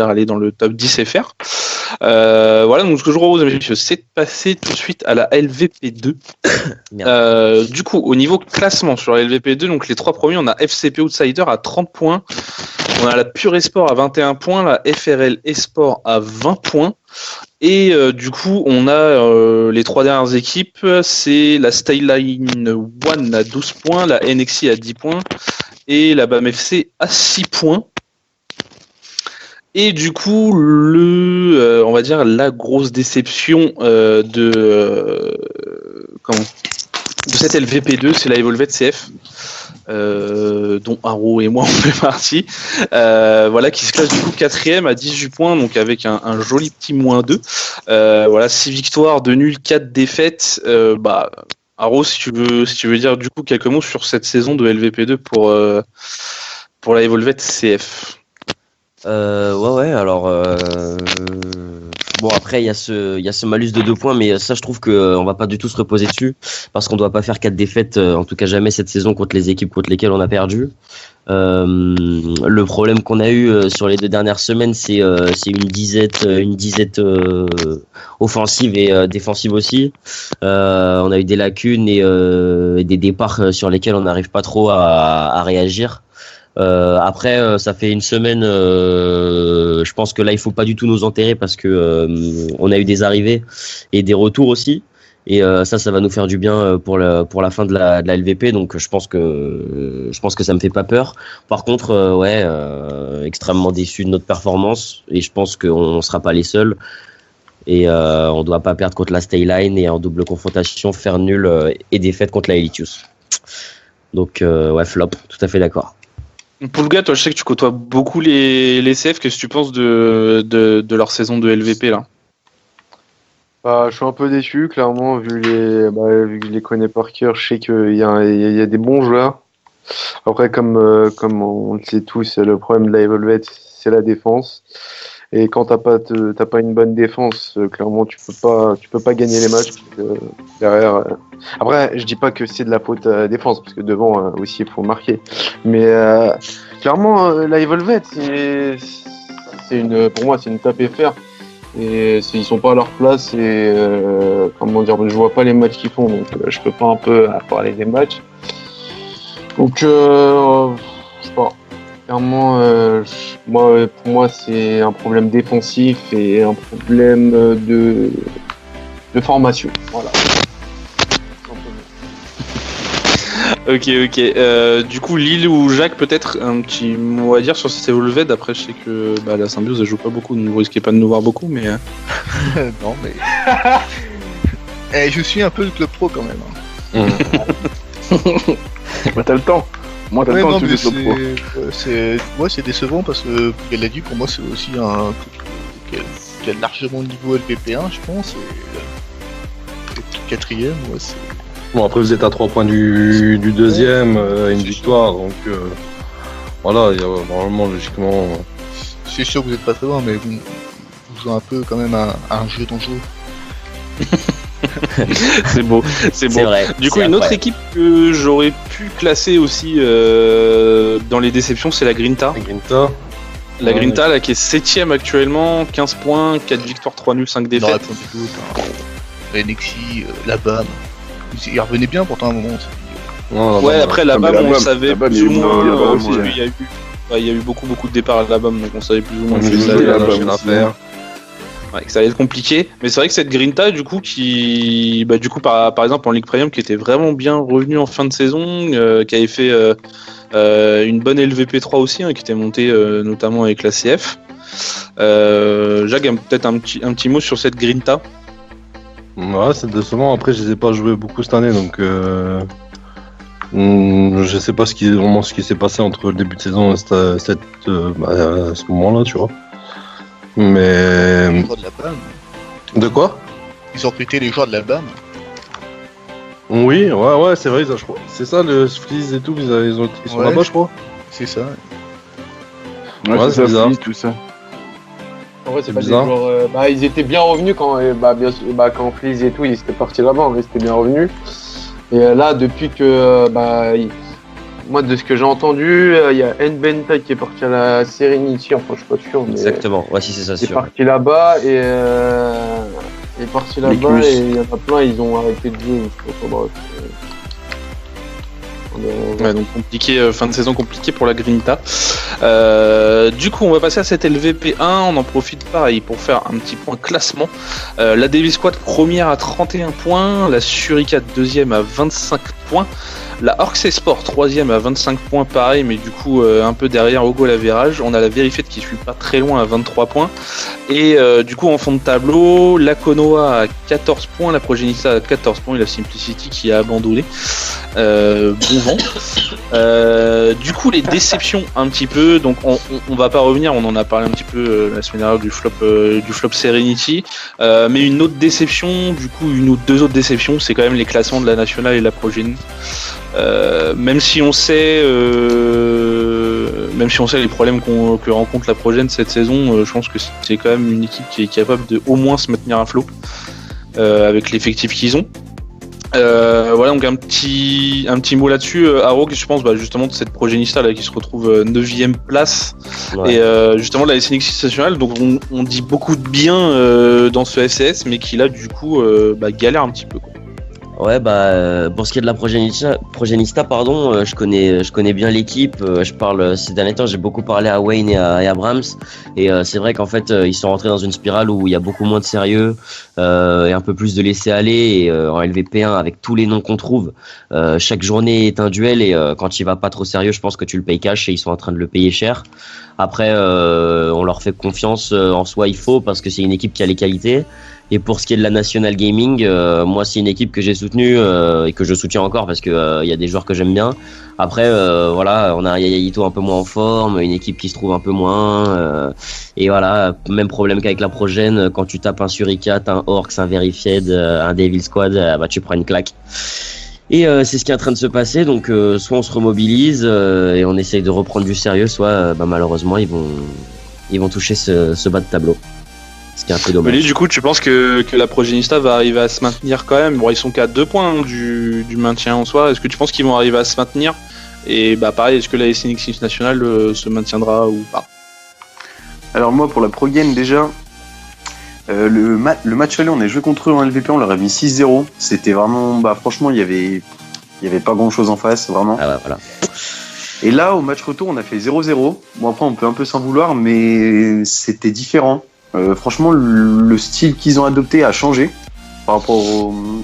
[SPEAKER 1] aller dans le top 10 FR. Voilà, donc ce que je vous propose, messieurs, c'est de passer tout de suite à la LVP2. Du coup, au niveau classement sur la LVP2, donc les 3 premiers, on a FCP Outsider à 30 points, on a la Pure Esport à 21 points, la FRL Esport à 20 points. Et du coup, on a les 3 dernières équipes, c'est la Styline One à 12 points, la NXI à 10 points et la BAMFC à 6 points. Et du coup, on va dire la grosse déception de cette LVP2, c'est la Evolved CF. Dont Haro et moi on fait partie, qui se classe du coup 4ème à 18 points, donc avec un joli petit -2. 6 victoires, 2 nuls, 4 défaites. Haro, si tu veux dire du coup quelques mots sur cette saison de LVP2 pour la Evolved CF.
[SPEAKER 6] Alors bon, après il y a ce malus de 2 points, mais ça je trouve que on va pas du tout se reposer dessus parce qu'on doit pas faire 4 défaites, en tout cas jamais cette saison contre les équipes contre lesquelles on a perdu. Le problème qu'on a eu sur les 2 dernières semaines, c'est une disette offensive et défensive aussi. On a eu des lacunes et des départs sur lesquels on n'arrive pas trop à réagir. Après, ça fait une semaine. Je pense que là, il faut pas du tout nous enterrer parce que on a eu des arrivées et des retours aussi. Et ça va nous faire du bien pour la fin de la LVP. Donc, je pense que ça me fait pas peur. Par contre, extrêmement déçu de notre performance et je pense qu'on sera pas les seuls. Et on doit pas perdre contre la Stayline et en double confrontation faire nul et défaite contre la Elitius. Donc, flop. Tout à fait d'accord.
[SPEAKER 1] Poulga, toi, je sais que tu côtoies beaucoup les CF. Qu'est-ce que tu penses de leur saison de LVP là?
[SPEAKER 2] Bah, je suis un peu déçu, clairement, vu que je les connais par cœur. Je sais qu'il y a des bons joueurs. Après, comme on le sait tous, le problème de la Evolvet, c'est la défense. Et quand t'as pas une bonne défense, clairement, tu peux pas gagner les matchs. Parce que derrière, après, je dis pas que c'est de la faute à la défense, parce que devant aussi, il faut marquer. Mais clairement, la Evolvet, pour moi, c'est une tape fer. Et ils sont pas à leur place et comment dire, je vois pas les matchs qu'ils font, donc je peux pas un peu parler des matchs. Donc je sais pas. Clairement, pour moi c'est un problème défensif et un problème de formation. Voilà.
[SPEAKER 1] Ok. Du coup, Lille ou Jacques, peut-être un petit mot à dire sur ces Evolved. Après, je sais que la Symbiose elle joue pas beaucoup, donc vous risquez pas de nous voir beaucoup, mais.
[SPEAKER 3] Non, mais. Je suis un peu le club pro quand même.
[SPEAKER 5] Bah, t'as le temps. Moi, t'as le temps de jouer club pro.
[SPEAKER 3] Moi, c'est décevant parce que, elle l'a dit, pour moi, c'est aussi un club qui a largement le niveau LVP1, je pense. Et quatrième, moi, c'est.
[SPEAKER 4] Bon, après, vous êtes à 3 points du deuxième, une victoire, donc voilà, il y a normalement, logiquement.
[SPEAKER 3] C'est sûr que vous n'êtes pas très loin, mais vous jouez un peu quand même à un jeu dangereux.
[SPEAKER 1] C'est beau.
[SPEAKER 6] C'est vrai.
[SPEAKER 1] Du coup, une autre équipe que j'aurais pu classer aussi dans les déceptions, c'est la Grinta. La Grinta, là, qui est 7ème actuellement, 15 points, 4 victoires, 3 nuls, 5 défaites.
[SPEAKER 3] La Nexi, la BAM. Il revenait bien pourtant à un moment.
[SPEAKER 1] Ouais, après la BAM, on savait plus ou moins. Il y a eu beaucoup de départs à la BAM, donc on savait plus ou moins que ça allait faire. Ouais, que ça allait être compliqué. Mais c'est vrai que cette Grinta, du coup, par exemple en Ligue Premium, qui était vraiment bien revenu en fin de saison, qui avait fait une bonne LVP3 aussi, qui était montée notamment avec la CF. Jacques, peut-être un petit mot sur cette Grinta.
[SPEAKER 4] Ouais, c'est décevant. Après, je les ai pas joués beaucoup cette année, donc je sais pas vraiment ce qui s'est passé entre le début de saison et à ce moment-là, tu vois. Mais.
[SPEAKER 3] Les joueurs de la BAM.
[SPEAKER 4] De quoi?
[SPEAKER 3] Ils ont recruté les joueurs de la BAM.
[SPEAKER 4] Oui, ouais, c'est vrai, ça, je crois. C'est ça, le Fleas et tout, ils sont là-bas, je crois.
[SPEAKER 3] C'est ça.
[SPEAKER 5] Ouais, c'est bizarre. Tout ça.
[SPEAKER 2] En vrai, c'est pas
[SPEAKER 4] bizarre.
[SPEAKER 2] des joueurs, ils étaient bien revenus quand Fleas et tout, ils étaient partis là-bas, ils étaient bien revenus. Et là, depuis que, moi, de ce que j'ai entendu, il y a Nbenta qui est parti à la Serenity, enfin, je suis pas sûr, mais.
[SPEAKER 6] Exactement, ouais, si c'est ça,
[SPEAKER 2] c'est sûr. Il est parti là-bas et il y en a plein, ils ont arrêté de jouer, bref.
[SPEAKER 1] Ouais, donc compliqué, fin de saison compliquée pour la Grinta. Du coup, on va passer à cette LVP1. On en profite pareil pour faire un petit point classement. La Davis Squad première à 31 points, la Suricat deuxième à 25 points, la Orcs Esport troisième à 25 points, pareil, mais du coup un peu derrière au goal average. On a la Verified qui suit pas très loin à 23 points. Et du coup en fond de tableau, la Konoha à 14 points, la Progenista à 14 points et la Simplicity qui a abandonné. Bon vent. Du coup les déceptions un petit peu, donc on va pas revenir, on en a parlé un petit peu la semaine dernière du flop Serenity, mais une autre déception, du coup une ou deux autres déceptions, c'est quand même les classements de la Nationale et la Progeny. Même si on sait les problèmes que rencontre la Progeny cette saison, je pense que c'est quand même une équipe qui est capable de au moins se maintenir à flot avec l'effectif qu'ils ont. Voilà, donc un petit mot là-dessus. Haro, je pense justement de cette Progenista là qui se retrouve 9ème place, ouais. Et justement de la SNX nationale, donc on dit beaucoup de bien dans ce FCS, mais qui là du coup galère un petit peu, quoi.
[SPEAKER 6] Ouais, pour ce qui est de la Progenista, je connais bien l'équipe. Je parle ces derniers temps, j'ai beaucoup parlé à Wayne et à Brahms, et c'est vrai qu'en fait ils sont rentrés dans une spirale où il y a beaucoup moins de sérieux et un peu plus de laisser aller. Et en LVP1, avec tous les noms qu'on trouve, chaque journée est un duel, et quand il va pas trop sérieux, je pense que tu le payes cash, et ils sont en train de le payer cher. Après, on leur fait confiance en soi, il faut, parce que c'est une équipe qui a les qualités. Et pour ce qui est de la National Gaming, moi c'est une équipe que j'ai soutenue et que je soutiens encore parce que il y a des joueurs que j'aime bien. Après voilà, on a un Yaya Ito un peu moins en forme, une équipe qui se trouve un peu moins et voilà, même problème qu'avec la Progène, quand tu tapes un Suricat, un Orcs, un Verified, un Devil Squad, bah tu prends une claque. Et c'est ce qui est en train de se passer, donc soit on se remobilise et on essaye de reprendre du sérieux, soit bah, malheureusement ils vont toucher ce bas de tableau. Ce qui est un peu dommage.
[SPEAKER 1] Mais du coup, tu penses que la Progénista va arriver à se maintenir quand même? Bon, ils sont qu'à 2 points du maintien en soi. Est-ce que tu penses qu'ils vont arriver à se maintenir? Et bah pareil, est-ce que la SNX nationale se maintiendra ou pas?
[SPEAKER 7] Alors moi, pour la Pro-Game, déjà, le match aller, on a joué contre eux en LVP, on leur a mis 6-0. C'était vraiment... Bah franchement, il y avait pas grand-chose en face, vraiment.
[SPEAKER 6] Ah bah voilà.
[SPEAKER 7] Et là, au match retour, on a fait 0-0. Bon, après, on peut un peu s'en vouloir, mais c'était différent. Franchement, le style qu'ils ont adopté a changé par rapport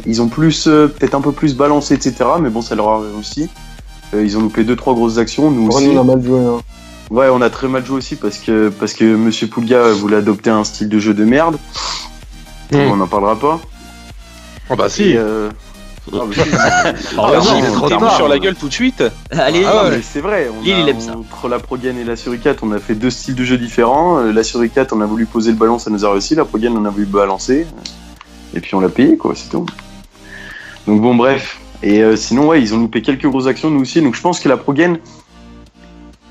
[SPEAKER 7] ils ont plus peut-être un peu plus balancé, etc. Mais bon, ça leur a réussi. Ils ont loupé 2-3 grosses actions. Nous aussi.
[SPEAKER 2] On a mal joué. Hein.
[SPEAKER 7] Ouais, on a très mal joué aussi parce que Monsieur Poulga voulait adopter un style de jeu de merde. On n'en parlera pas.
[SPEAKER 1] Oh bah si. Sur la gueule tout de suite.
[SPEAKER 6] Allez,
[SPEAKER 7] mais c'est vrai.
[SPEAKER 6] Lille, il aime ça.
[SPEAKER 7] Entre la Progan et la Suricat, on a fait 2 styles de jeu différents. La Suricat, on a voulu poser le ballon, ça nous a réussi. La Progan, on a voulu balancer. Et puis on l'a payé, quoi, c'est tout. Donc bon, bref. Et sinon, ouais, ils ont loupé quelques grosses actions, nous aussi. Donc je pense que la Progan,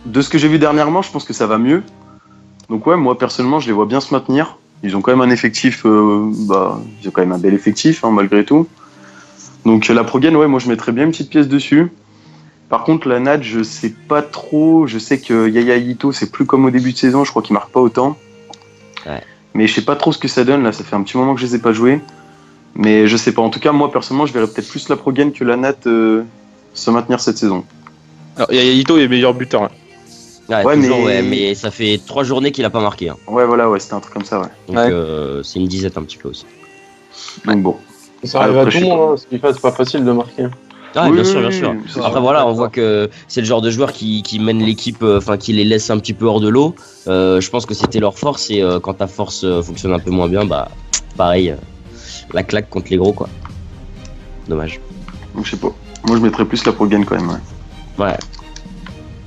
[SPEAKER 7] de ce que j'ai vu dernièrement, je pense que ça va mieux. Donc ouais, moi personnellement, je les vois bien se maintenir. Ils ont quand même un effectif, ils ont quand même un bel effectif, hein, malgré tout. Donc la Progan, ouais, moi je mettrais bien une petite pièce dessus. Par contre, la NAT, je sais pas trop. Je sais que Yaya Ito, c'est plus comme au début de saison. Je crois qu'il marque pas autant.
[SPEAKER 6] Ouais.
[SPEAKER 7] Mais je sais pas trop ce que ça donne. Là, ça fait un petit moment que je les ai pas joués. Mais je sais pas. En tout cas, moi personnellement, je verrais peut-être plus la Progan que la NAT se maintenir cette saison.
[SPEAKER 1] Alors, Yaya Ito est meilleur buteur. Là.
[SPEAKER 6] Ouais, toujours, mais ça fait 3 journées qu'il a pas marqué. Hein.
[SPEAKER 7] Ouais, voilà, ouais, c'était un truc comme ça, ouais.
[SPEAKER 6] Donc c'est une disette un petit peu aussi.
[SPEAKER 7] Donc bon.
[SPEAKER 2] Ça arrive à tout le monde, hein. Ce qu'il fait, c'est pas facile de marquer.
[SPEAKER 6] Ah,
[SPEAKER 7] oui,
[SPEAKER 6] bien sûr, bien sûr.
[SPEAKER 7] oui,
[SPEAKER 6] Après voilà, on voit que c'est le genre de joueur qui mène l'équipe, enfin qui les laisse un petit peu hors de l'eau. Je pense que c'était leur force et quand ta force fonctionne un peu moins bien, bah pareil, la claque contre les gros quoi. Dommage.
[SPEAKER 7] Donc je sais pas. Moi je mettrais plus la Progan quand même, ouais.
[SPEAKER 6] Ouais.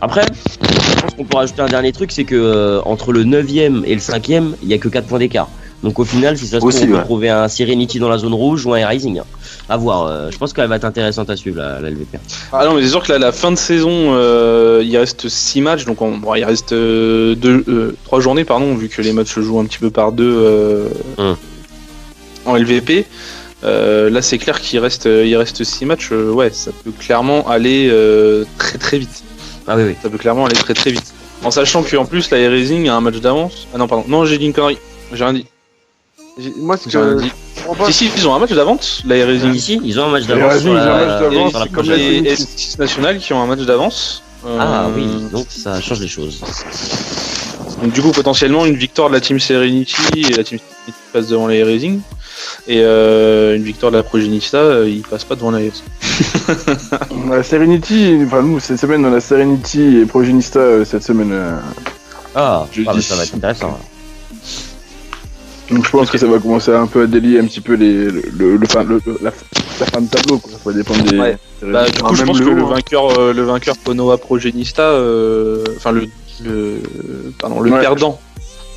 [SPEAKER 6] Après, je pense qu'on peut rajouter un dernier truc, c'est que entre le 9ème et le 5ème, il y a que 4 points d'écart. Donc au final, si ça se trouve, on peut trouver un Serenity dans la zone rouge ou un Rising. À voir. Je pense qu'elle va être intéressante à suivre la LVP.
[SPEAKER 1] Ah non, mais c'est sûr que là, la fin de saison, il reste 6 matchs, donc il reste 3 journées, pardon, vu que les matchs se jouent un petit peu par 2 en LVP. Là, c'est clair qu'il reste 6 matchs. Ouais, ça peut clairement aller très très vite.
[SPEAKER 6] Ah oui.
[SPEAKER 1] Ça peut clairement aller très très vite. En sachant qu'en plus, la Rising a un match d'avance. Ah non, pardon. Non, j'ai dit une connerie. J'ai rien dit.
[SPEAKER 2] Moi, c'est
[SPEAKER 1] J'ai rien dit. Si, ils ont un match d'avance, la Rising.
[SPEAKER 6] Si, ils ont un match d'avance sur la
[SPEAKER 1] comme les S6 nationales qui ont un match d'avance.
[SPEAKER 6] Ah oui, donc ça change les choses.
[SPEAKER 1] Donc du coup, potentiellement, une victoire de la Team Serenity et la Team Serenity passe devant la Rising. Et une victoire de la Progénista, il passe pas devant la Rising.
[SPEAKER 5] La Serenity, enfin nous, cette semaine, on a Serenity et Progénista cette semaine.
[SPEAKER 6] Bah, ça va être intéressant.
[SPEAKER 5] Donc je pense que ça va commencer un peu à délier un petit peu la fin de tableau, quoi. Ça va dépendre des.
[SPEAKER 1] Ouais. Bah, du coup, je pense que le vainqueur Konoha Progénista, enfin le perdant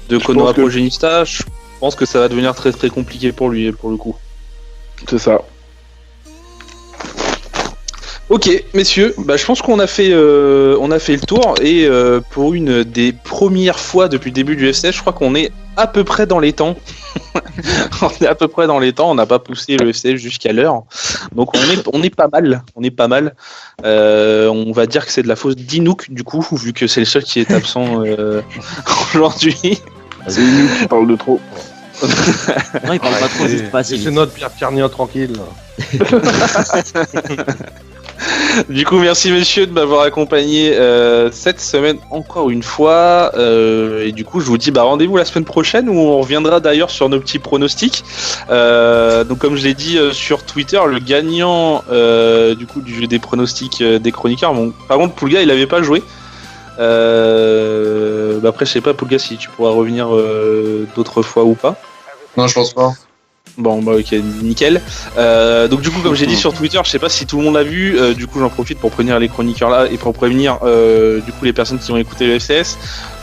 [SPEAKER 1] de Konoha Progénista, je pense que ça va devenir très très compliqué pour lui pour le coup.
[SPEAKER 5] C'est ça.
[SPEAKER 1] Ok, messieurs, bah, je pense qu'on a fait le tour et pour une des premières fois depuis le début du FCS, je crois qu'on est à peu près dans les temps. On est à peu près dans les temps, on n'a pas poussé le FCS jusqu'à l'heure, donc on est pas mal. On va dire que c'est de la faute d'Inouk du coup, vu que c'est le seul qui est absent aujourd'hui.
[SPEAKER 5] C'est Inouk qui parle de trop.
[SPEAKER 6] Non, il parle pas trop, juste pas assez vite.
[SPEAKER 4] C'est notre Pierre Tiernia tranquille.
[SPEAKER 1] Du coup, merci messieurs de m'avoir accompagné cette semaine encore une fois. Et du coup, je vous dis rendez-vous la semaine prochaine où on reviendra d'ailleurs sur nos petits pronostics. Donc, comme je l'ai dit sur Twitter, le gagnant du coup du jeu des pronostics des chroniqueurs. Bon, par contre, Poulga, il avait pas joué. Après, je sais pas, Poulga, si tu pourras revenir d'autres fois ou pas.
[SPEAKER 2] Non, je pense pas.
[SPEAKER 1] Bon, bah ok, nickel. Donc du coup, comme j'ai dit sur Twitter, je sais pas si tout le monde l'a vu, du coup j'en profite pour prévenir les chroniqueurs là et pour prévenir du coup les personnes qui ont écouté le FCS.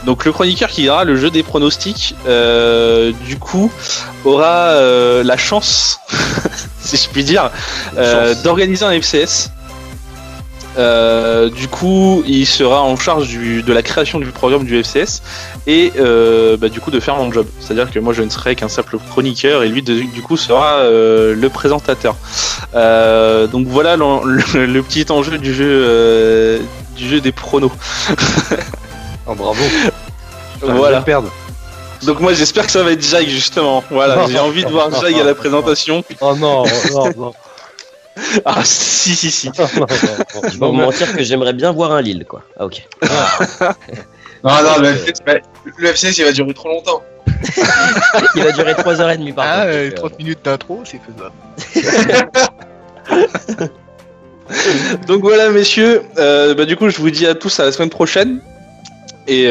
[SPEAKER 1] Donc le chroniqueur qui ira le jeu des pronostics, du coup, aura la chance, si je puis dire, d'organiser un FCS. Du coup, il sera en charge de la création du programme du FCS et du coup de faire mon job. C'est-à-dire que moi je ne serai qu'un simple chroniqueur et lui du coup sera le présentateur. Donc voilà le petit enjeu du jeu des pronos.
[SPEAKER 4] Oh, bravo.
[SPEAKER 1] Voilà. Donc moi j'espère que ça va être Jag justement. Voilà, j'ai envie de voir Jag à la présentation.
[SPEAKER 4] Oh non, non.
[SPEAKER 1] Ah si.
[SPEAKER 6] Je vais vous mentir que j'aimerais bien voir un Lille, quoi. Ah, ok.
[SPEAKER 8] Non, le FCS il va durer trop longtemps.
[SPEAKER 6] Il va durer 3h30 par contre.
[SPEAKER 3] 30 minutes d'intro, c'est faisable.
[SPEAKER 1] Donc voilà messieurs, du coup je vous dis à tous à la semaine prochaine. Et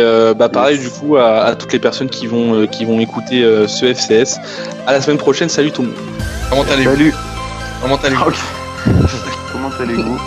[SPEAKER 1] pareil du coup à toutes les personnes qui vont écouter ce FCS. À la semaine prochaine, salut tout le monde.
[SPEAKER 8] Comment allez-vous?
[SPEAKER 7] Salut.
[SPEAKER 8] Comment allez-vous?
[SPEAKER 7] Comment allez-vous?